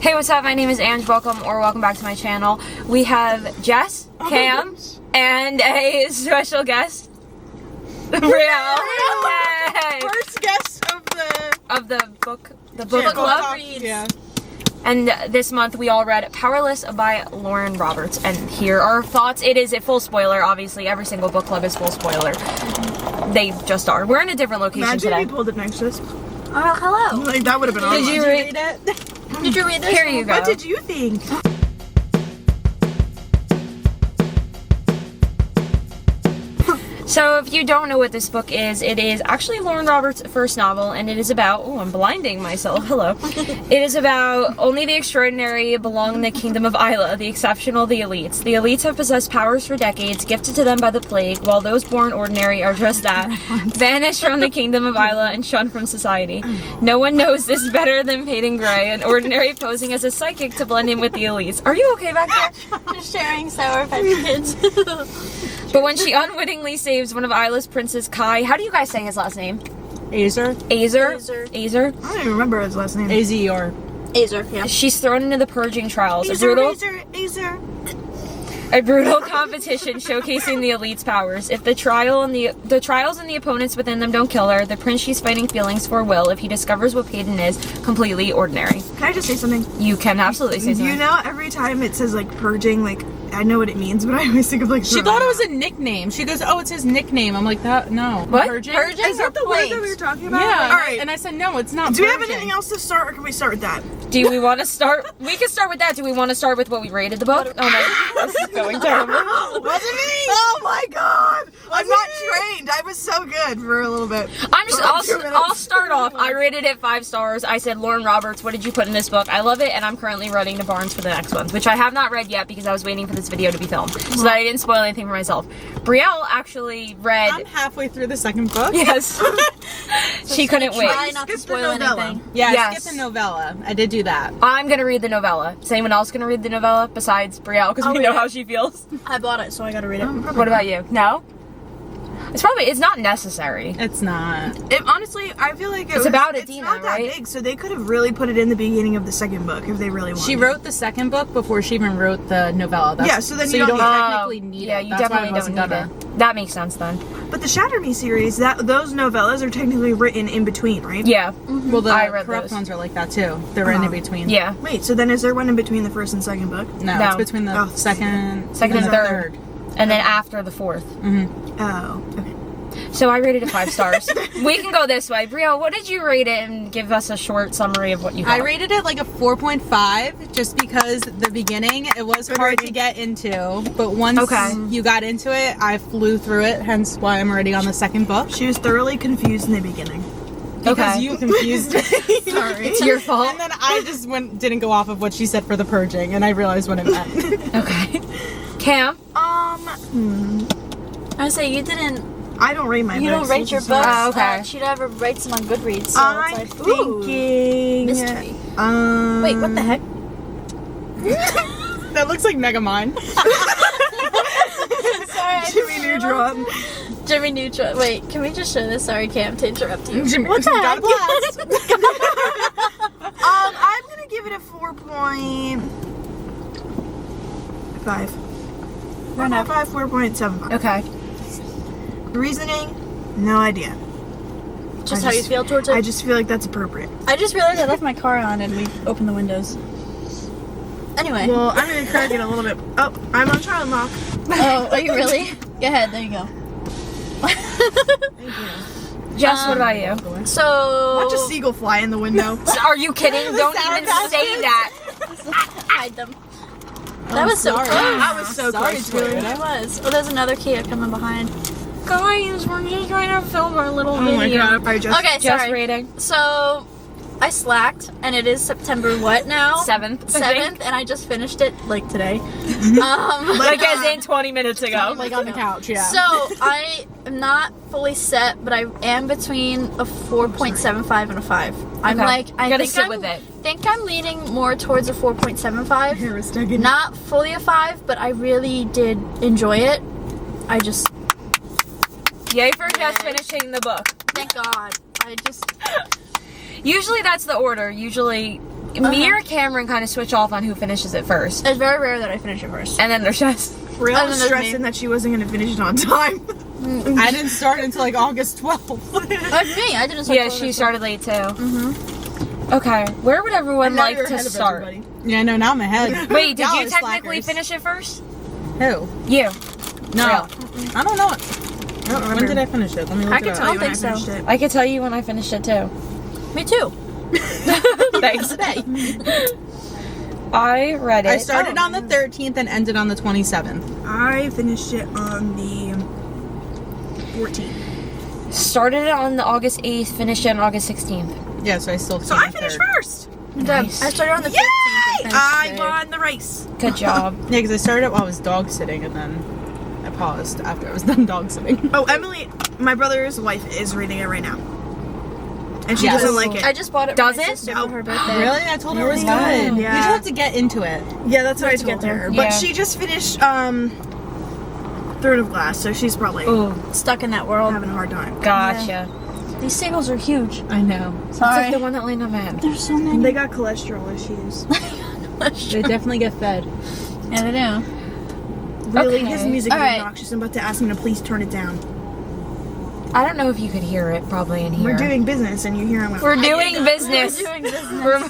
Hey, what's up? My name is Ange. Welcome back to my channel. We have Jess, Cam, and a special guest, Brielle. Hey. First guest of the book club. Yeah. And this month we all read Powerless by Lauren Roberts. And here are our thoughts. It is a full spoiler, obviously. Every single book club is full spoiler. They just are. We're in a different location today. Imagine if you pulled it next to us. Oh, hello. Like, that would have been awesome. Did you read it? Did you read this? Here you go. What did you think? So if you don't know what this book is, it is actually Lauren Roberts' first novel, and it is about, oh, I'm blinding myself, hello. It is about only the extraordinary belong in the kingdom of Isla, the exceptional, the elites. The elites have possessed powers for decades, gifted to them by the plague, while those born ordinary are just that, banished from the kingdom of Isla and shunned from society. No one knows this better than Peyton Gray, an ordinary posing as a psychic to blend in with the elites. Are you okay back there? Just sharing sour kids. But when she unwittingly saves one of Isla's princes, Kai, how do you guys say his last name? Azer. Azer? Azer. I don't even remember his last name. AZR. Azer, yeah. She's thrown into the purging trials. Azer. A brutal competition showcasing the elite's powers. If the trials and the opponents within them don't kill her, the prince she's fighting feelings for will, if he discovers what Peyton is, completely ordinary. Can I just say something? You can absolutely say something. You know, every time it says, like, purging, like, I know what it means, but I always think of, like, She thought it was a nickname. She goes, oh, it's his nickname. I'm like, that, no. What? Purging? Is that the word that we were talking about? Yeah. All right. And I said, no, it's not Do we have purging. anything else to start, or can we start with that? Do we want to start? We can start with that. Do we want to start with what we rated the book? Oh no, this is going terrible. Wasn't me! Oh my god! I'm not trained. I was so good for a little bit. I'll start off. I rated it 5 stars. I said, Lauren Roberts, what did you put in this book? I love it, and I'm currently running to Barnes for the next one, which I have not read yet because I was waiting for this video to be filmed, so that I didn't spoil anything for myself. Brielle actually read. I'm halfway through the second book. Yes. She couldn't wait. Try not to Skip the spoil novella. anything. Yeah, Yes. skip the novella. I did do that. I'm gonna read the novella. Is anyone else gonna read the novella besides Brielle? Because we know how she feels. I bought it, so I gotta read it. What about you? No? It's not necessary. It's not. Honestly, I feel like It's about it's Adina, not that right? big, so they could have really put it in the beginning of the second book if they really wanted. She wrote the second book before she even wrote the novella. That's, Yeah, so then you you don't don't need technically need yeah, it. you That's why I definitely don't wasn't need gonna. it. That makes sense then. But the Shatter Me series, those novellas are technically written in between, right? Yeah. Well, the I read corrupt those. ones are like that too. They're right in between. Yeah. Wait, so then is there one in between the first and second book? No, No. it's between the Oh, second Second and third. And then after the 4th. Oh, okay. So I rated it 5 stars. We can go this way. Brielle, what did you rate it, and give us a short summary of what you thought? I rated it like a 4.5 just because the beginning it was hard to get into, but once you got into it, I flew through it, hence why I'm already on the second book. She was thoroughly confused in the beginning. Because you confused me. Sorry. It's your fault. And then I just didn't go off of what she said for the purging, and I realized what it meant. Okay. Cam? I say you didn't. I don't rate my books. You don't rate your which is books. hard. okay. She never rates them on Goodreads. So I'm it's like, ooh, thinking... mystery. Wait, Wait, what the heck? That looks like Megamind. Sorry, Jimmy Neutron. Jimmy Neutron. Wait, can we just show this? Sorry, Cam, to interrupt you. Jimmy What the heck? I'm gonna give it a 4.5. 4.75. Okay. Reasoning? No idea. Just how you feel towards it? I just feel like that's appropriate. I just realized I left my car on and we opened the windows. Anyway. Well, I'm gonna crack it a little bit. Oh, I'm on child lock. Oh, are you really? Go ahead, there you go. Thank you. Jess, what about you? So... Watch a seagull fly in the window. Are you kidding? Don't even say that. hide them. That was so sorry. close. That was so Sorry, close. Twitter. It was. Oh, there's another kid coming behind. Guys, we're just trying to film our little Oh my video. god, if I just... Okay, Just sorry. rating. So, I slacked, and it is September what now? 7th. 7th, and I just finished it, like, today. Like as in 20 minutes ago. Like on the couch, yeah. So, I am not fully set, but I am between a 4.75 and a 5. I'm Okay. like, You I gotta think sit I'm, with it. think I'm leaning more towards a 4.75. Hair is stuck in. Not fully a 5, but I really did enjoy it. I just, Yay for Jess finishing the book. thank God. I just, Usually that's the order. Usually me or Cameron kind of switch off on who finishes it first. It's very rare that I finish it first. And then there's just... Real And then there's stressing me. that she wasn't going to finish it on time. I didn't start until like August 12th. Like me, I didn't start. Yeah, she started late too. Mm-hmm. Okay, where would everyone Now like you're to ahead of start? everybody. Yeah, no, now I'm ahead. Wait, did Y'all you are technically slackers. finish it first? Who? You. No. I don't know. When did I I finish it? Let me look I it can up. tell you when I think so. finished it. I could tell you when I finished it too. Me too. Thanks. I read it. I started on the 13th and ended on the 27th. I finished it on the 14th. Started it on the August 8th, finished it on August 16th. Yeah, so I still So I finished first. Nice. I started on the 15th. Yay! and I finished won the race. Good job. Yeah, because I started it while I was dog sitting and then I paused after I was done dog sitting. Oh, Emily, my brother's wife is reading it right now. And she Yes. doesn't like it. I just bought it Does for my it? sister No. for her birthday. Really? I told her it was Wow. good. Yeah. You just have to get into it. Yeah, that's what I to get told there. her. Yeah. But she just finished Third of Glass, so she's probably Ooh, Stuck in that world. having a hard time. gotcha. These seagulls are huge. I know. It's Sorry. like the one that landed on my head. There's so many. They got cholesterol issues. They definitely get fed. Yeah, they do. Really, Okay. his music is Alright. obnoxious. I'm about to ask him to please turn it down. I don't know if you could hear it probably in here. We're doing business, and you hear him. We're doing business. We're doing business. We're-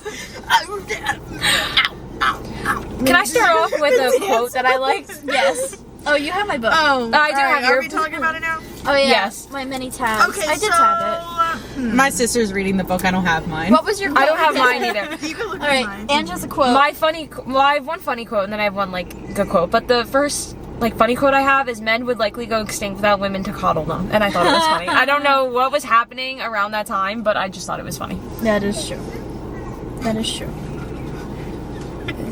Can I start off with a quote that I liked? Yes. Oh, you have my book. Oh, I do have alright, Are your- we talking about it now? Oh yeah. Yes. My mini tabs. Okay, I did so have My sister's reading the book. I don't have mine. it. What was your? I don't have mine either. you can look All at right. mine. Angela's a quote. I have one funny quote and then I have one like good quote. But the first like funny quote I have is men would likely go extinct without women to coddle them. And I thought it was funny. I don't know what was happening around that time, but I just thought it was funny. That is true. That is true.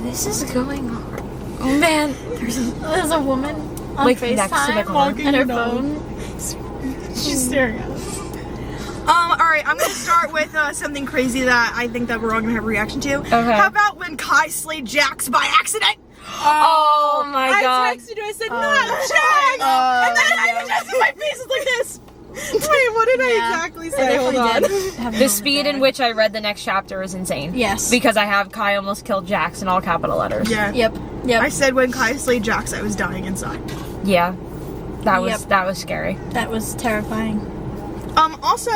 This is going on. Oh man. There's a woman on Like, FaceTime next to the car. and her phone. She's staring at us. Alright, I'm gonna start with something crazy that I think that we're all gonna have a reaction to. Okay. How about when Kai slayed Jax by accident? Oh my I god. texted you. I said, not Jax! And then I just my face is like this. Wait, what did I Yeah. exactly I say? Hold on. definitely did have a The moment speed there. in which I read the next chapter is insane. Yes. Because I have Kai almost killed Jax in all capital letters. Yeah. Yep. Yep. I said when Kai slayed Jax, I was dying inside. Yeah. That was Yep. that was scary. That was terrifying. Also,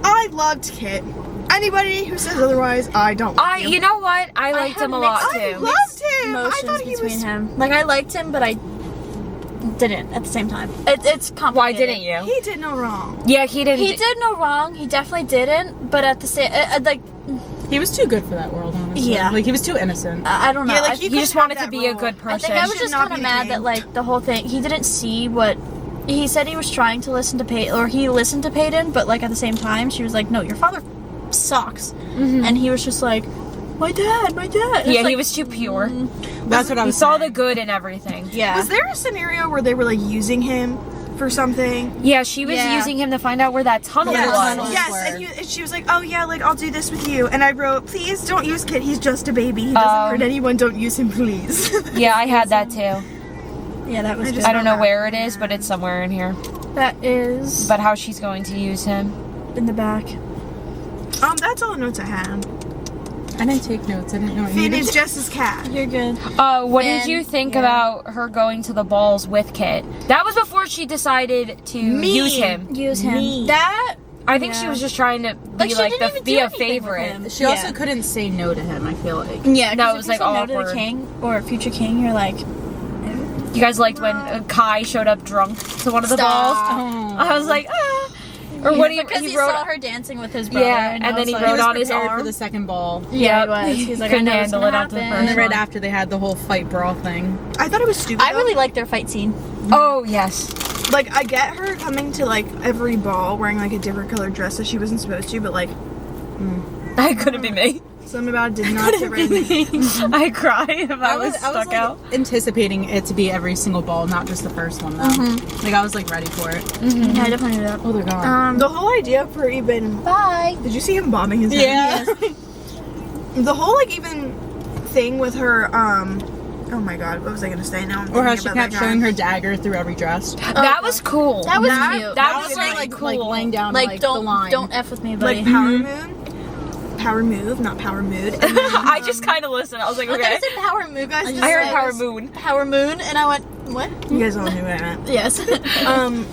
I loved Kit. Anybody who says otherwise, I don't like him. You know what? I liked have him a lot mixed- I too. loved him. I Emotions thought he between was. him. Like I liked him, but I didn't at the same time. It's complicated. Why didn't you? He did no wrong. Yeah, he didn't. He did no wrong. He definitely didn't. But at the same, like He was too good for that world, honestly. Yeah. Like, he was too innocent. I don't know. Yeah, like, I, he He just couldn't wanted have to that be a role. good I person. think I was Should just not kind of be mad king. that like the whole thing. He didn't see what. He said he was trying to listen to Peyton, or he listened to Peyton, but like at the same time, she was like, "No, your father sucks," and he was just like, "My dad, my dad." Yeah, It's he like, was too pure. That's what I He was saw saying. the good in everything. Yeah. Was there a scenario where they were like using him for something? Yeah, she was Yeah. using him to find out where that tunnel Yeah, was. tunnel. Yes, were. and she was like, "Oh yeah, like I'll do this with you." And I wrote, "Please don't use Kit. He's just a baby. He doesn't hurt anyone. Don't use him, please." Yeah, I had that too. Yeah, that was I just. just- I don't know where it is, but it's somewhere in here. That is But how she's going to use him. in the back. That's all the notes I had. I didn't take notes. I didn't know I Finn needed is to. Jess's cat. You're good. What did And- you think yeah. about her going to the balls with Kit? That was before she decided to use him. Use him. Me. That. I think she Yeah. was just trying to Like, be she like didn't the even be do a anything with favorite. him. She also Yeah. couldn't say no to him, I feel like. Yeah, No, 'cause it was, if you like, say no to awkward. the king or future king, you're like, You guys liked when Kai showed up drunk to one of the balls? Oh. I was like, ah. Or what because he wrote. saw her dancing with his brother. Yeah, and and I then was he like, wrote He was on his prepared arm. for the second ball. Yeah, Yep. he was. He's like, Couldn't I know what's handle gonna it after the happen. And then first right one. after they had the whole fight brawl thing. I thought it was stupid. I really liked their fight scene. Oh yes. like. I get her coming to like every ball wearing like a different colored dress that she wasn't supposed to, but like That couldn't be me. something about it did not sit right with me. I'd cry if I was stuck like, out. anticipating it to be every single ball, not just the first one though. Like I was like ready for it. Yeah, I definitely knew that. Oh, they're gone. The whole idea for even Bye. did you see him bobbing his head? Yeah. The whole like even thing with her oh my god, what was I gonna say now? I'm Or how thinking she about kept that guy. showing her dagger through every dress. That was cool. That was cute. That was was really like, cool. Like laying down like like don't the line. don't f with me, buddy. like Power Moon. Power Move, not Power Mood. And then, I just kind of listened. I was like, I okay. said Power Moon, guys. I heard Power Moon. Power Moon, and I went, what? you guys all knew what I meant. Yes.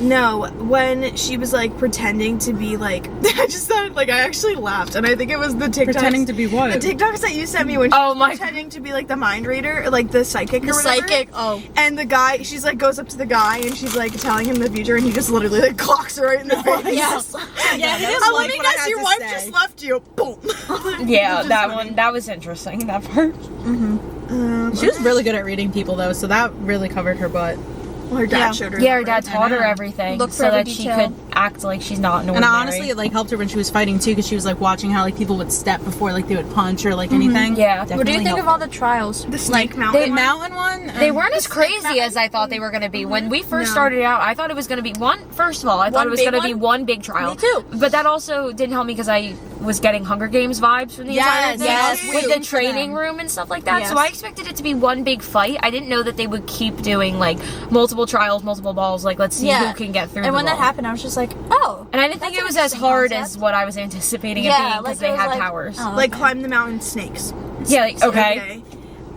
No, when she was like pretending to be like, I just thought like I actually laughed, and I think it was the TikToks. Pretending to be what? The TikToks that you sent me when she was pretending to be like the mind reader, like the psychic or The whatever. psychic. Oh. And the guy, she's like goes up to the guy and she's like telling him the future, and he just literally like clocks her right in the face. Yes. Yeah, he Oh, doesn't let like me what I guess, had your to wife say. just left you. Boom. Yeah, Which is that funny. one. That was interesting. That part. She was really good at reading people though, so that really covered her butt. Well, her dad showed her. Yeah, that, her dad right? taught her know. everything Look for so every that she detail. could act like she's not an And ordinary. honestly, it like helped her when she was fighting too, because she was like watching how like people would step before like they would punch or like anything. Yeah. What do you Definitely think of all the trials? The Snake They- Mountain. The one? mountain one? They weren't as crazy as I thought they were going to be. When we first No. started out, I thought it was going to be first of all, I thought One it was big going to be one? one big trial. Me too. But that also didn't help me because I was getting Hunger Games vibes from the entire thing. yes, With we the training room and stuff like that. Yes. So I expected it to be one big fight. I didn't know that they would keep doing like multiple trials, multiple balls. Like, let's see who can get through And the when that wall. happened, I was just like, oh. And I didn't think That's it was an as interesting hard concept. as what I was anticipating Yeah, it being like, because it they was had like- powers. oh. Like climb the mountain, snakes. Yeah, like, okay. Okay.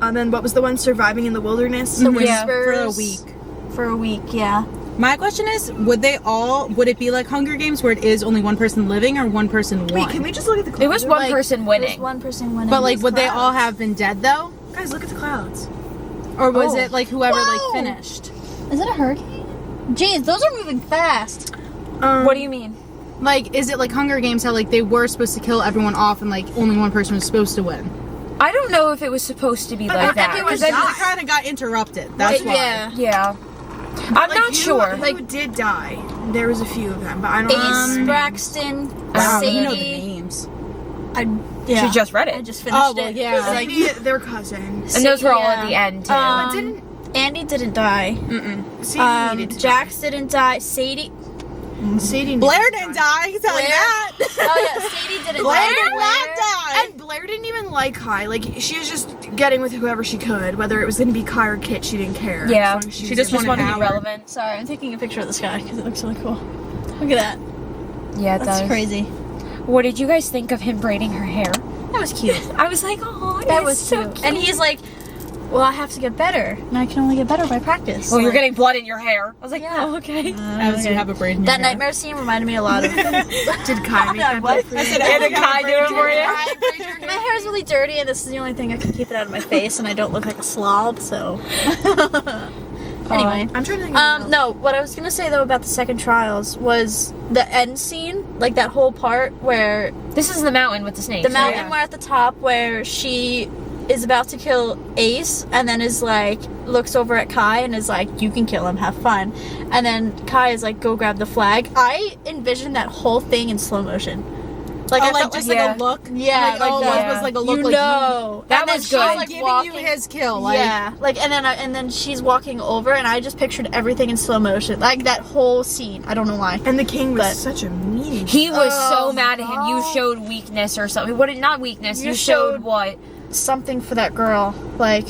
And then what was the one, surviving in the wilderness? The Yeah. for a whispers. week. For a week, yeah. My question is, would it be like Hunger Games where it is only one person living or one person won? Wait, can we just look at the clouds? It was one Like, person There winning. was one person winning. But like, would they clouds. all have been dead though? Guys, look at the clouds. Or was Oh. it like whoever Whoa! like finished? Is it a hurricane? Jeez, those are moving fast. What do you mean? Like, is it like Hunger Games how like they were supposed to kill everyone off and like only one person was supposed to win? I don't know if it was supposed to be like think that. it was 'cause I- Because kind of got interrupted. That's why. Yeah. Yeah. I'm Like, not who- sure. Who did die? There was a few of them, but I don't Ace, know. Braxton, Wow, Sadie. you know the names. Yeah. She just read I it. just finished Oh, well, it. yeah. Like their cousins. And those were all Yeah. at the end, too. Um, Andy didn't die. Sadie needed to Jax didn't die. Sadie. die. Sadie needed Blair to didn't die. die. I can tell you that. Oh yeah, Sadie didn't Blair die. did not die. And Blair didn't even like Kai. Like she was just getting with whoever she could, whether it was going to be Kai or Kit. She didn't care. Yeah. As long as She was just giving Just wanted want to it. be power. relevant. Sorry, I'm taking a picture of this guy because it looks really cool. Look at that. Yeah, it That's does. crazy. What did you guys think of him braiding her hair? That was cute. I was like, oh, That was so cute. And he's like, well, I have to get better. And I can only get better by practice. well, you're Like, getting blood in your hair. I was like, Yeah. oh, okay. As you have a braid in your that hair. nightmare scene reminded me a lot of. Did Kai make that What? book for you? Yeah, did Kai do it for you? My hair is really dirty, and this is the only thing I can keep it out of my face, and I don't look like a slob. So, anyway. I'm trying to think. Of No, what I was gonna say though about the second trials was the end scene, like that whole part where This is the mountain with the snakes. the mountain right? where at the top where she is about to kill Ace and then is like looks over at Kai and is like, you can kill him, have fun. And then Kai is like, go grab the flag. I envisioned that whole thing in slow motion. Like Oh, I like felt just like, like Yeah. a look. yeah, Like, oh, that. yeah. was like a look You like know. That And then was she's, good. I'm like, giving walking, you his kill. Like, yeah, like and then she's walking over, and I just pictured everything in slow motion, like that whole scene. I don't know why. and the king was but- such a meanie. He was Oh, so mad at him. You God. showed weakness or something. What? Not weakness. You You showed showed- what? Something for that girl, like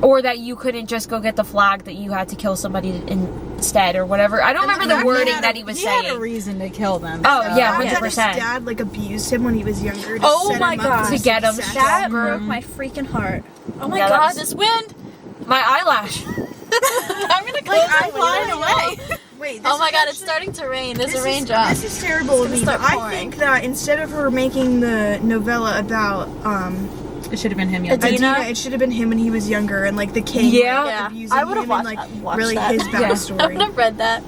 Or that you couldn't just go get the flag, that you had to kill somebody instead or whatever. I don't remember the wording that he was He had a saying. reason to kill them. Oh, so- yeah, That 100%. His dad like abused him when he was younger. To Oh set my him up God. for To get him. success. that broke my freaking heart. Oh my Yeah, that god, was- this wind! My eyelash. I'm gonna close my I'm window. flying away. Wait. This Oh my is god, it's actually- starting to rain. There's a This raindrop. This is terrible of It's me. gonna But start I pouring. think that instead of her making the novella about It should have been him. Yeah. Adina? Adina, it should have been him when he was younger and like the king. Yeah. like, Yeah. abusing I would've him watched- and, like watched really that. his I backstory would have read that.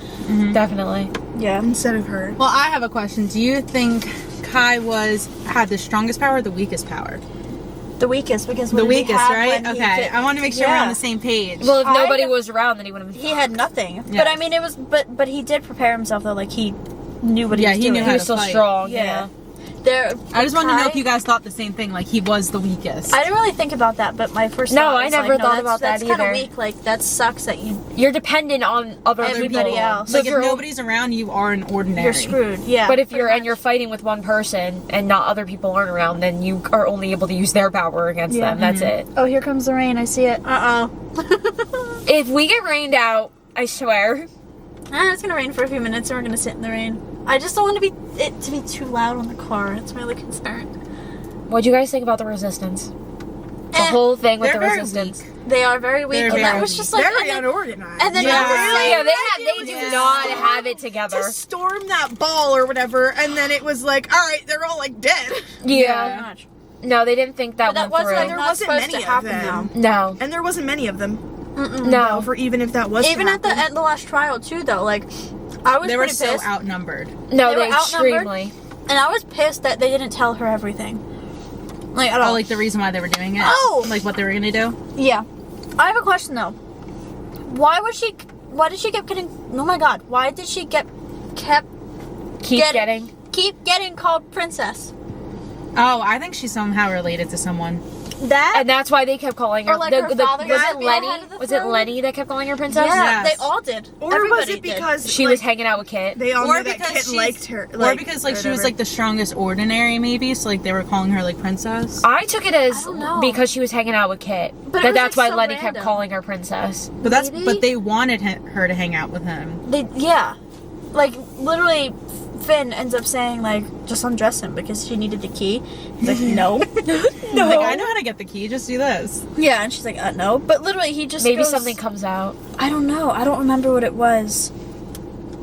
Definitely. Yeah. instead of her. Well, I have a question. Do you think Kai had the strongest power or the weakest power? The weakest, because The what did he weakest, have right? when he Okay. did- I want to make sure we're Yeah. on the same page. Well, if I- nobody was around, then he would have been. He had nothing. Yeah. But I mean, it was, but he did prepare himself though. Like he knew what he Yeah, was he doing. knew He how was to still fight. strong. Yeah. Yeah. There. I just want to know Kai- if you guys thought the same thing. Like he was the weakest. I didn't really think about that, but my first No, thought I was never like, no, thought that's, about that that's kind either. of weak. Like that sucks that You're dependent on other Everybody people. else. So like if you're- nobody's around, you are an ordinary. you're screwed. Yeah. But if you're fighting with one person and not other people aren't around, then you are only able to use their power against Yeah. them. That's it. oh, here comes the rain. I see it. If we get rained out, I swear. It's gonna rain for a few minutes, and we're gonna sit in the rain. I just don't want it to be too loud on the car. It's my only concern. What'd you guys think about the Resistance? The whole thing with They're the very Resistance. They are very weak, They're and that very was just like, Very and then, unorganized. and then Yeah, yeah. they do not have it together. to storm that ball or whatever, and then it was like, all right, they're all like dead. Yeah. No, they didn't think that But that went wasn't through. There not wasn't supposed many to happen of them. though. No. And there wasn't many of them. No. For even if that was Even to at the happen. end, the last trial too, though, like I was They were pretty so pissed, outnumbered. No, They they were outnumbered. extremely. and I was pissed that they didn't tell her everything. Like at Oh, all. like the reason why they were doing it? Oh! Like what they were gonna do? Yeah. I have a question though. Why did she keep getting? Oh my god! Why did she kept Keep getting. getting called princess? Oh, I think she's somehow related to someone. That And that's why they kept calling her. Or, like, her father was got it to be Lenny? ahead of the Was it throne? Lenny that kept calling her princess? yeah, Yes. they all did. Or Everybody was it did. because She was hanging out with Kit. they all Or knew that because Kit she's- liked her? Or because like she was like the strongest ordinary, maybe. So like they were calling her like princess. I took it as I don't know. because she was hanging out with Kit. But it was, That's like, why so Lenny kept random. calling her princess. But Maybe? they wanted her to hang out with him. Like literally, Finn ends up saying like, just undress him because she needed the key. He's like, no, No, like I know how to get the key. Just do this. yeah, and she's like, no. But literally, he just Maybe goes, something comes out. I don't know. I don't remember what it was.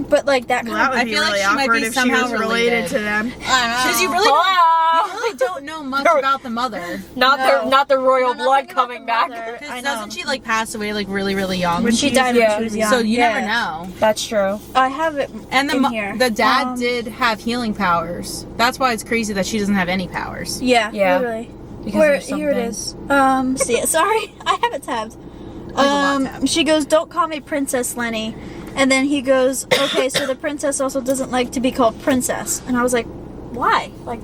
But like that Well, kind that of. would I be feel like really she might awkward be if she somehow was related related. to them. Because you really don't know much about the mother. Not the royal No, nothing blood about coming the back. mother. Because I know. doesn't she like pass away like really really young? When She died Yeah. when she was young. So you Yeah. never know. That's true. I have it And in here. the dad did have healing powers. That's why it's crazy that she doesn't have any powers. Yeah, Yeah. literally. Because Where there's here it something. is. See it. Sorry, I have it tabbed. a lot tabbed. She goes, "Don't call me Princess Lenny," and then he goes, "Okay, so the princess also doesn't like to be called princess." And I was like, "Why? Like,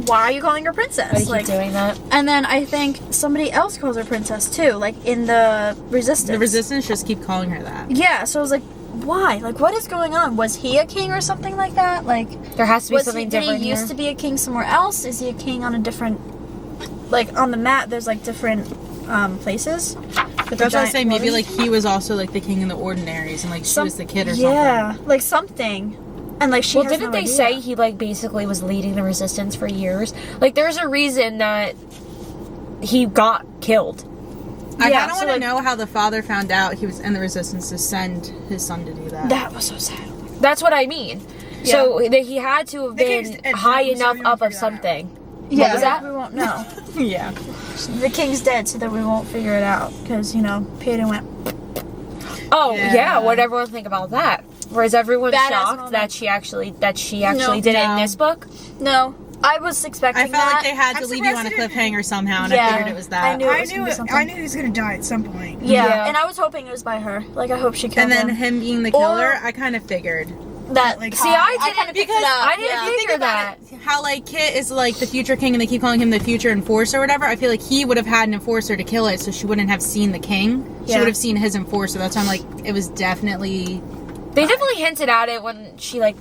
why are you calling her Why do princess?" you Like, keep doing that? and then I think somebody else calls her princess too, like in the Resistance. The resistance just keep calling her that. Yeah. So I was like, "Why? Like, what is going on? Was he a king or something like that? Like." There has to be Was something he, did different he here. used to be a king somewhere else? Is he a king on a different, like on the map? There's like different places. With That's the what I giant say. Maybe waters. like he was also like the king in the ordinaries, and like she was the kid or yeah, like something. And like she Well, has didn't no they idea. say he like basically was leading the resistance for years? Like, there's a reason that he got killed. something. I Yeah, kind of so, want to like- know how the father found out he was in the resistance to send his son to do that. That was so sad. That's what I mean. So that he had to have They been can- high so enough we don't up of figure that out. something. Yeah, was that? we won't know. yeah. The king's dead, so that we won't figure it out because Peter went. Oh Yeah. yeah, what everyone think about that? Whereas everyone's Badass shocked moment. that she actually No. did it in No. this book. No, I was expecting I felt that. like they had to I'm leave you on a surprised it cliffhanger somehow, and Yeah, I figured it was that. I knew it I was knew gonna be it, something. I knew he was gonna die at some point. Yeah, Yeah. and I was hoping it was by her. Like I hope she killed And then him. him being the killer, I kind of figured. That Like, See, I kind didn't of picked it up. I didn't yeah. figure that. How like Kit is like the future king, and they keep calling him the future enforcer or whatever. I feel like he would have had an enforcer to kill it, so she wouldn't have seen the king. She Yeah. would have seen his enforcer. That's why I'm like, it was definitely. They definitely hinted at it when she like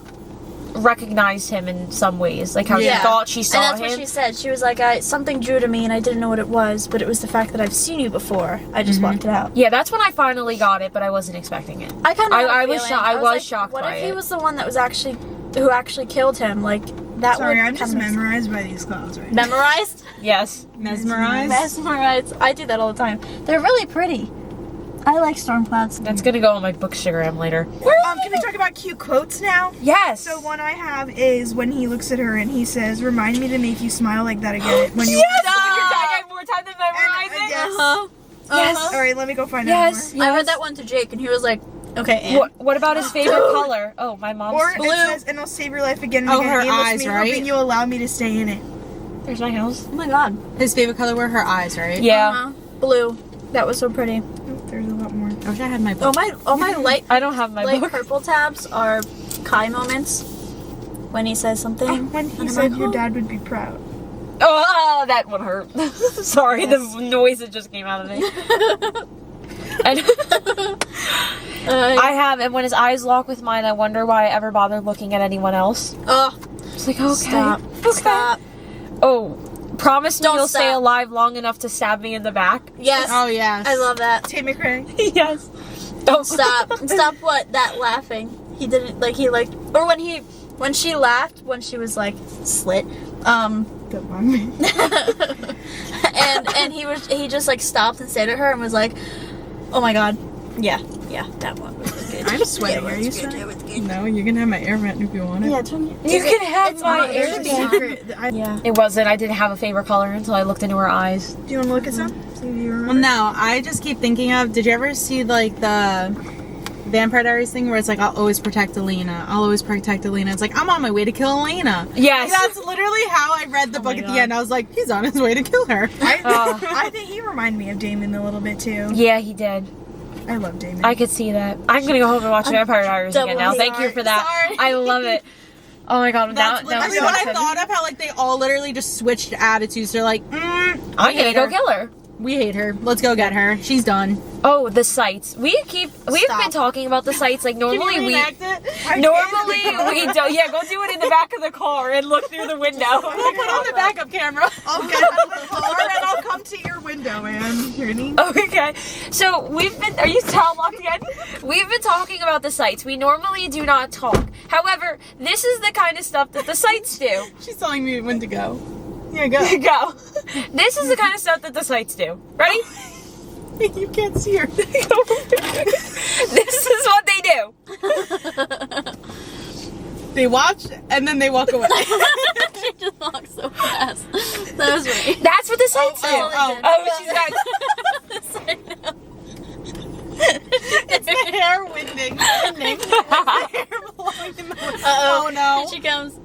recognized him in some ways, like how Yeah. she thought she saw And that's him. what she said. She was like, something drew to me and I didn't know what it was, but it was the fact that I've seen you before. I just blocked it out. Yeah, that's when I finally got it, but I wasn't expecting it. I kind of I was like, shocked what by if he it. was the one that was who actually killed him? Like that Sorry, would I'm just kinda make sense. memorized by these clouds right now. Memorized? Yes. Mesmerized. Mesmerized. I do that all the time. They're really pretty. I like storm clouds. That's gonna go on my Bookstagram later. Can we talk about cute quotes now? Yes. So one I have is when he looks at her and he says, "Remind me to make you smile like that again." When you Yes! I have more time than memorizing. yes. Yes. All right, let me go find Yes. out I read that one to Jake and he was like, okay, and What about his favorite color? Oh, my mom's. more. Or Blue. it says, "And I'll save your life again and Oh, again. her Aimless eyes, me, right? hoping you allow me to stay in it." There's my house. oh my god. His favorite color were her eyes, right? Yeah. Uh-huh. Blue. That was so pretty. Oh, there's a lot more. I wish I had my Oh book. my light I don't have my light book. purple tabs are Kai moments when he says something. When he and I'm said like, your "Oh." dad would be proud. Oh, that one hurt. Sorry, the noise that just came out of me. And I have, and when his eyes lock with mine, I wonder why I ever bothered looking at anyone else. Oh, It's like, okay. stop. Okay. Stop. Oh, promise me Don't you'll stay stop. alive long enough to stab me in the back. Yes. Oh yes. I love that. Tay McRae. Yes. Don't Stop. Stop what? That laughing. He didn't, or when she laughed, when she was like, slit, picked up on me. and he just like stopped and stared at her and was like, "Oh my god, yeah, that one was good." I'm sweating. Are you sweating? No, you can have my air vent if you want it. Yeah, turn your, You can have my There's a air. secret. yeah. It wasn't. I didn't have a favorite color until I looked into her eyes. Do you want to look at some? See if you remember. Well, no, I just keep thinking of. Did you ever see like the Vampire Diaries thing where it's like, I'll always protect Elena. I'll always protect Elena. It's like, I'm on my way to kill Elena. Yes. That's literally how I read the book at God. the end. I was like, he's on his way to kill her. I think he reminded me of Damon a little bit too. Yeah, he did. I love Damon. I could see that. I'm gonna go home and watch Vampire Diaries again now. doubly Thank you for that. sorry. I love it. Oh my god, That's now literally I'm what I excited. thought of. How like they all literally just switched attitudes. They're like, I'm gonna go kill her. we hate her. Let's go get her. She's done. Oh, the sights. We've been talking about the sights. Like normally we don't. Yeah, go do it in the back of the car and look through the window. We'll put on the backup camera. I'll get out of the car and I'll come to your window, man. Ready? Okay, so are you still locked again? We've been talking about the sites. We normally do not talk. However, this is the kind of stuff that the sites do. She's telling me when to go. Yeah, go. Go. This is the kind of stuff that the sites do. Ready? You can't see her. This is what they do. They watch and then they walk away. She just walked so fast. That was me. That's what the sites do. She's got. It's the hair winding. Hair blowing in the wind. Uh-oh. Oh no. Here she comes.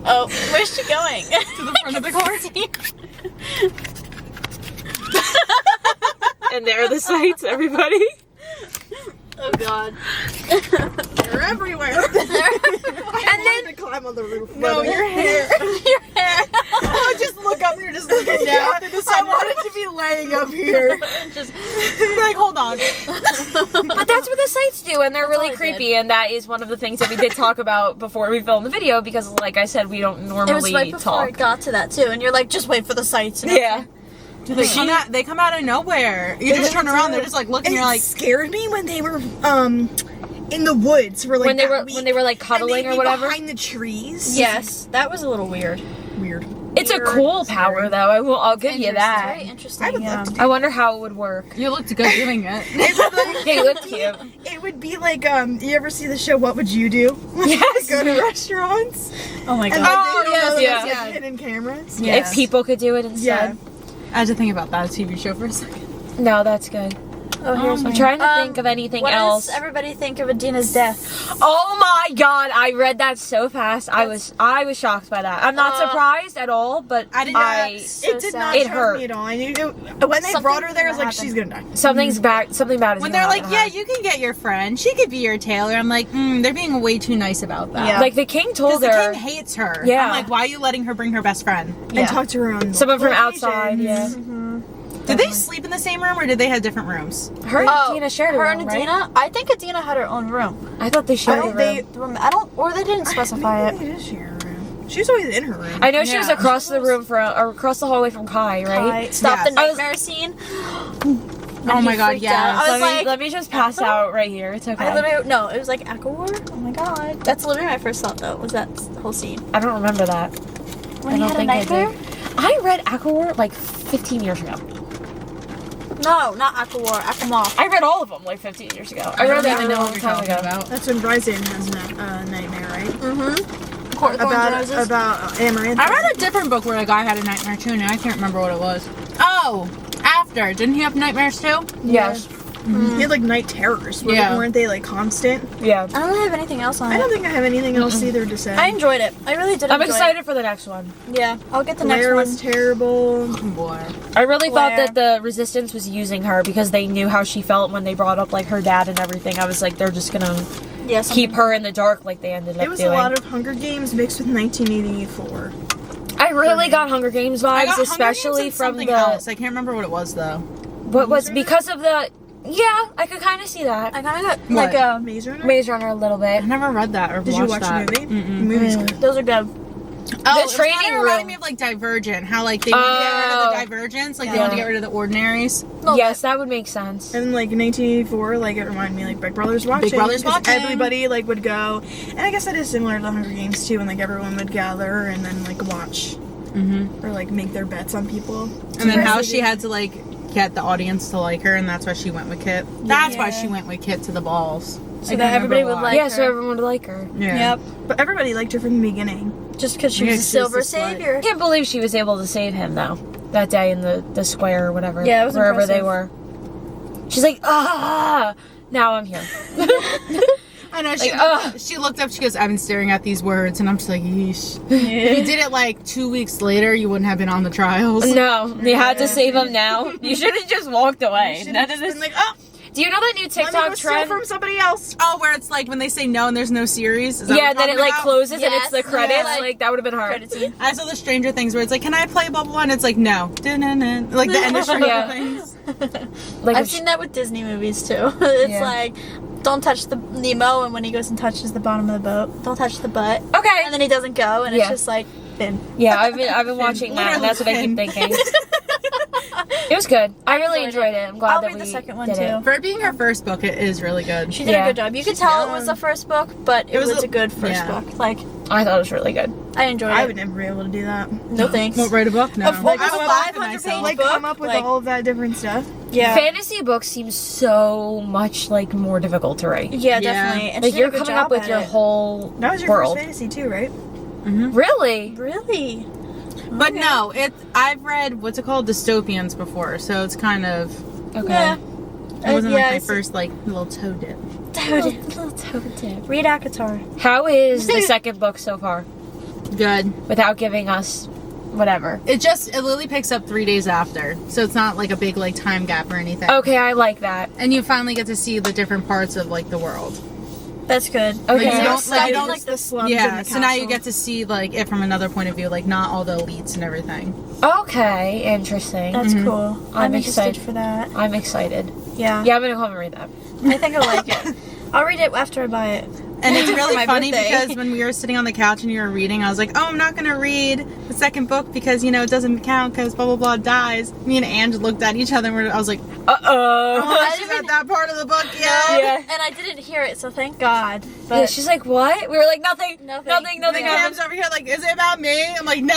Oh, where's she going? To the front of the car. And there are the sites, everybody. Oh god. They're everywhere. And then to climb on the roof. No, your hair. Your hair. Oh, just look up. You're just looking down. I want it to be laying up here. Just Like, hold on. But that's what the sites do, and they're really all I creepy, and that is one of the things that we did talk about before we filmed the video, because like I said, we don't it was normally right before it talk. got to that too, and you're like, just wait for the sights. And Yeah. They come out of nowhere. You just turn around, they're just like looking, And you're it like, scared me when they were in the woods for like When they that were like week, cuddling and they'd or be whatever. behind the trees. Yes, that was a little weird. Weird. It's a cool power, though. I'll give you Very that. interesting. I would love to do I wonder how it would work. you looked good doing it. it. Would, like, They look cute. it would be like you ever see the show What Would You Do? Yes. Go to restaurants. Oh my And god. like, Oh, they yes, those, yeah. like, hidden cameras. Yeah. If people could do it instead. Yeah. I had to think about that TV show for a second. No, that's good. Oh, here's I'm mine. trying to think of anything what else. does everybody think of Adina's death? Oh my god, I read that so fast. I was shocked by that. I'm not surprised at all, but I didn't- It did not It shock hurt. me at all. I knew when they brought her there, I was like, Something she's gonna die. something bad is When gonna they're like, happen to yeah, her. you can get your friend. She could be your tailor. I'm like, they're being way too nice about that. Yeah. Like the king Because told the her king hates her. Yeah. I'm like, why are you letting her bring her best friend? And talk to her on someone from locations. outside, yeah. Did they sleep in the same room or did they have different rooms? Her and Adina shared a her room, and right? Adina. I think Adina had her own room. I thought they shared a room. I don't, or they didn't specify Maybe it. they did share a room. She was always in her room. I know she was Yeah. across the room or across the hallway from Kai, right? Stop Yes. the nightmare scene. Oh my god, freaked yeah. out. I was like, let me just pass out right here. It's okay. I literally, no, it was like Aqua War. Oh my god. That's literally my first thought though, was that whole scene. I don't remember that. When I he don't had a think I nightmare? did. I read Aquawar like 15 years ago. No, not Aqua War, Aqua Moth. I read all of them like 15 years ago. I read that a long time ago. That's when Bryson has a nightmare, right? About Amaranth. I read a different book where a guy had a nightmare too, and I can't remember what it was. Oh, after. Didn't he have nightmares too? Yes. He had like night terrors. Weren't they like constant? Yeah. I don't have anything else on I it. don't think I have anything else either to say. I enjoyed it. I really did I'm enjoy excited for the next one. it. Yeah, I'll get the next Blair one. was terrible. Boy. I really thought Blair. that the Resistance was using her because they knew how she felt when they brought up like her dad and everything. I was like, they're just gonna Yes. keep her in the dark like they ended up It was doing. a lot of Hunger Games mixed with 1984. I really got Hunger Games I vibes, got especially Hunger Games and from something the else. I can't remember what it was though. what was because of the yeah. I could kind of see that. I kind of got What? like a. Maze Runner? Maze Runner a little bit. I never read that or Did you watched watch that. the movie? Mm-mm. The movie's good. Those are good. Oh, The it training kind of room. reminded me of like Divergent, how like they wanted to get rid of the Divergents, like they wanted to get rid of the ordinaries. Yes, that would make sense. And like in 1984, like it reminded me like Big Brother's watching. Brother's 'cause watching. Everybody like would go, and I guess that is similar to the Hunger Games too, when like everyone would gather and then like watch or like make their bets on people. And then how she had to like get the audience to like her, and that's why she went with Kit. That's why she went with Kit to the balls. So that everybody would like her. so everyone would like her. Yeah. Yep. But everybody liked her from the beginning. Just because she was a silver savior. I can't believe she was able to save him though. That day in the square or whatever. Yeah, it was wherever impressive. they were. She's like, ah, now I'm here. I know, Like, she looked up, she goes, I've been staring at these words, and I'm just like, yeesh. If you did it like 2 weeks later, you wouldn't have been on the trials. No, you had to save him now. You should have just walked away. None of this. Been like, oh, Do you know that new let me TikTok go steal trend? from somebody else. Oh, where it's like when they say no and there's no series? Is that Yeah, what then you're it like talking closes and Yes, it's the credits. yeah. Like that would have been hard. Credit scene. about? I saw the Stranger Things where it's like, can I play blah blah blah? And it's like, no. Dun-dun-dun. Like the end of Stranger Yeah. Things. Like I've if seen that with Disney movies too. It's Yeah. like, don't touch the Nemo, and when he goes and touches the bottom of the boat, don't touch the butt. okay. And then he doesn't go, and Yeah. it's just like, Finn. Yeah, I've been watching that, and that's what I keep thinking. It was good. I really enjoyed it. I'm glad I'll that read we the second one did too. it. For it being her first book, it is really good. She did Yeah. a good job. You could tell it was the first book, but it was a good first yeah. book. Like, I thought it was really good. I enjoyed I it. would never be able to do that. No thanks. Won't write a book? No. Like, I a would laugh at 500 myself. page Like come book, up with like- all of that different stuff. Yeah. Fantasy books seem so much like more difficult to write. Yeah, Yeah. definitely. And Like she did you're a good coming up job with at your it. whole That was your world. first fantasy too, right? Really? Really? But no, I've read what's it called, dystopians before, so it's kind of Okay. Yeah. it wasn't like my it's- first like little toe dip. Little toad tip. Read Akatar. How is the second book so far? Good. Without giving us whatever. It literally picks up 3 days after, so it's not like a big like time gap or anything. Okay, I like that. And you finally get to see the different parts of like the world. That's good. Okay. you Like, don't- like, you don't- like the slums. Yeah, in the so now you castle. get to see like it from another point of view, like not all the elites and everything. Okay, interesting. That's cool. I'm interested excited. for that. I'm excited. Yeah. Yeah, I'm gonna go home and read that. I think I'll like it. I'll read it after I buy it. And it's really my funny birthday. because when we were sitting on the couch and you were reading, I was like, oh, I'm not going to read the second book because, you know, it doesn't count because blah, blah, blah dies. Me and Ange looked at each other and I was like, Uh-oh. she's at that part of the book yet. Yeah. And I didn't hear it, so thank God. But Yeah, she's like, what? We were like, nothing. Nothing. And then Cam's over here like, is it about me? I'm like, no.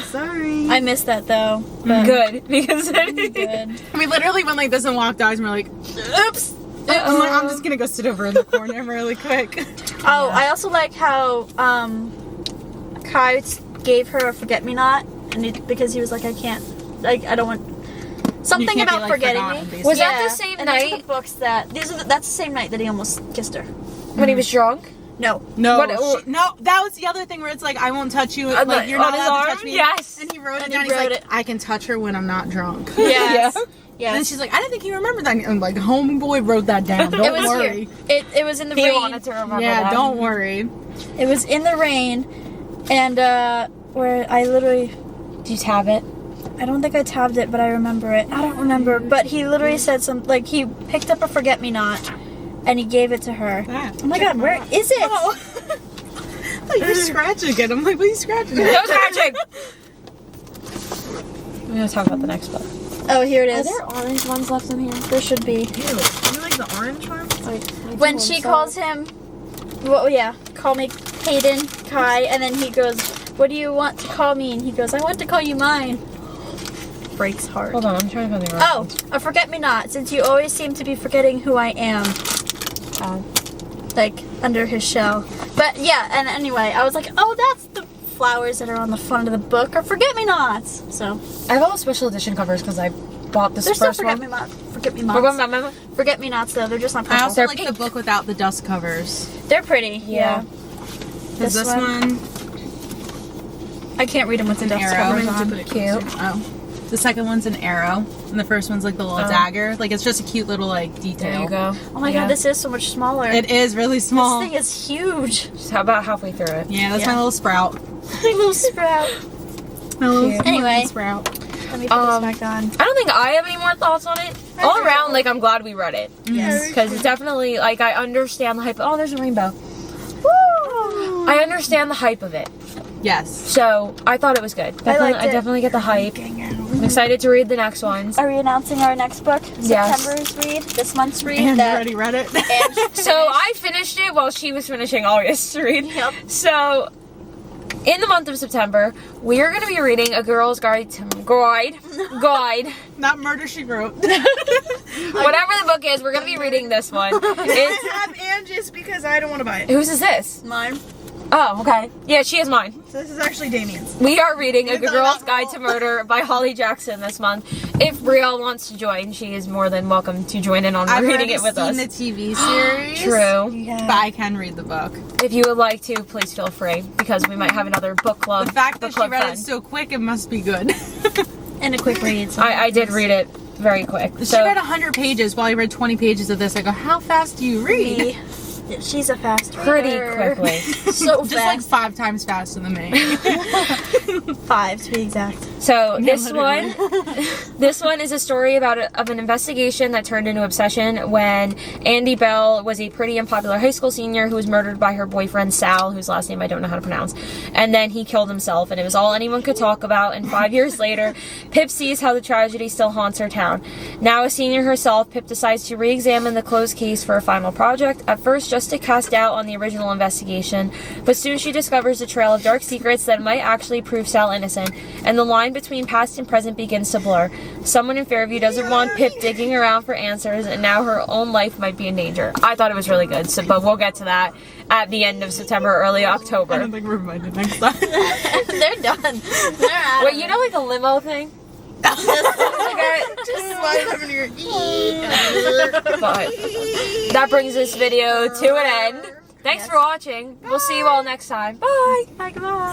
Sorry. I missed that though. But Good, because good. We literally went like this and walked out and we're like, oops. I'm like, I'm just going to go sit over in the corner really quick. Oh, I also like how Kai gave her a forget-me-not, and because he was like, I can't, like, I don't want something can't be, about like, forgetting forgotten, me. basically. Was that the same and these are night? the books that that's the same night that he almost kissed her. when he was drunk. No. No, What- no, that was the other thing where it's like, I won't touch you. Like, you're on not his allowed to arm? touch me. Yes. And he wrote it And down. he He's wrote like, it. I can touch her when I'm not drunk. Yes. And then Yes. she's like, I didn't think you remembered that. I'm like, homeboy wrote that down. Don't It was worry. here. It was in the He rain. wanted to remember Yeah, that. don't worry. It was in the rain, and where I literally, Do you tab it? I don't think I tabbed it, but I remember it. I don't remember, but he literally said something like he picked up a forget-me-not, and he gave it to her. Oh my God, where is it? Oh. Like, you're scratching it. I'm like, what are you scratching No at? scratching! We're gonna talk about the next book. Oh, here it Are is. there orange ones left in here? There should be. Ew. You like the orange one? When she calls him, well, yeah, call me Hayden, Kai, and then he goes, what do you want to call me? And he goes, I want to call you mine. Breaks heart. Hold on, I'm trying to find the right Oh, a forget-me-not, since you always seem to be forgetting who I am. Like, under his shell. But, yeah, and anyway, I was like, oh, that's the flowers that are on the front of the book, are forget-me-nots. So, I have all the special edition covers because I bought this they're still first one. forget-me-nots. Forget-me-nots, though, they're just not I purple. also They're like the pink. book without the dust covers. They're pretty, yeah. Because this one, I can't read them with the dust arrow. covers on. Cute. oh. The second one's an arrow. And the first one's like the little dagger. Like, it's just a cute little, like, detail. There you go. Oh my God, this is so much smaller. It is really small. This thing is huge. Just about halfway through it. Yeah, that's Yeah. my little sprout. Little sprout. My little Cute. Anyway. sprout. Let me put this back on. I don't think I have any more thoughts on it. All around, like, I'm glad we read it. Yes. Because it's definitely, like, I understand the hype. Oh, there's a rainbow. I understand the hype of it. Yes. So, I thought it was good. Definitely, liked it. I definitely get the hype. I'm excited to read the next ones. Are we announcing our next book? Yes. September's read? This month's read? And that already read it. Ange So, I finished it while she was finishing August's read. Yep. So, in the month of September, we are going to be reading A Girl's Guide to Guide. Not Murder, She Wrote. Whatever the book is, we're going to be reading this one. I have Angie's because I don't want to buy it. Whose is this? Mine. Oh, okay. Yeah, she has mine. So this is actually Damien's. We are reading A It's Girl's not Guide to Murder by Holly Jackson this month. If Brielle wants to join, she is more than welcome to join in on I've reading already it with seen us. the TV series. True. Yeah. But I can read the book. If you would like to, please feel free, because we might have another book club. The fact that book she club read friend. it so quick, it must be good. And a quick read. So I did read it very quick. She So read 100 pages while I read 20 pages of this. I go, how fast do you read? Me. She's a fast pretty reader. quickly. So Just like fast. 5 times faster than me. 5 to be exact. So Yeah, this one is a story of an investigation that turned into obsession when Andy Bell was a pretty unpopular high school senior who was murdered by her boyfriend Sal, whose last name I don't know how to pronounce, and then he killed himself, and it was all anyone could talk about. And 5 years later, Pip sees how the tragedy still haunts her town. Now a senior herself, Pip decides to re-examine the closed case for a final project, at first just to cast doubt on the original investigation, but soon she discovers a trail of dark secrets that might actually prove Sal innocent, and the line between past and present begins to blur. Someone in Fairview doesn't want Pip digging around for answers, and now her own life might be in danger. I thought it was really good, but we'll get to that at the end of September, early I October. don't think we're reminded next time. They're done. They're out. Wait, you know like the limo thing? Just slide them in your But that brings this video to an end. Thanks for watching. We'll see you all next time. Bye! Bye, goodbye.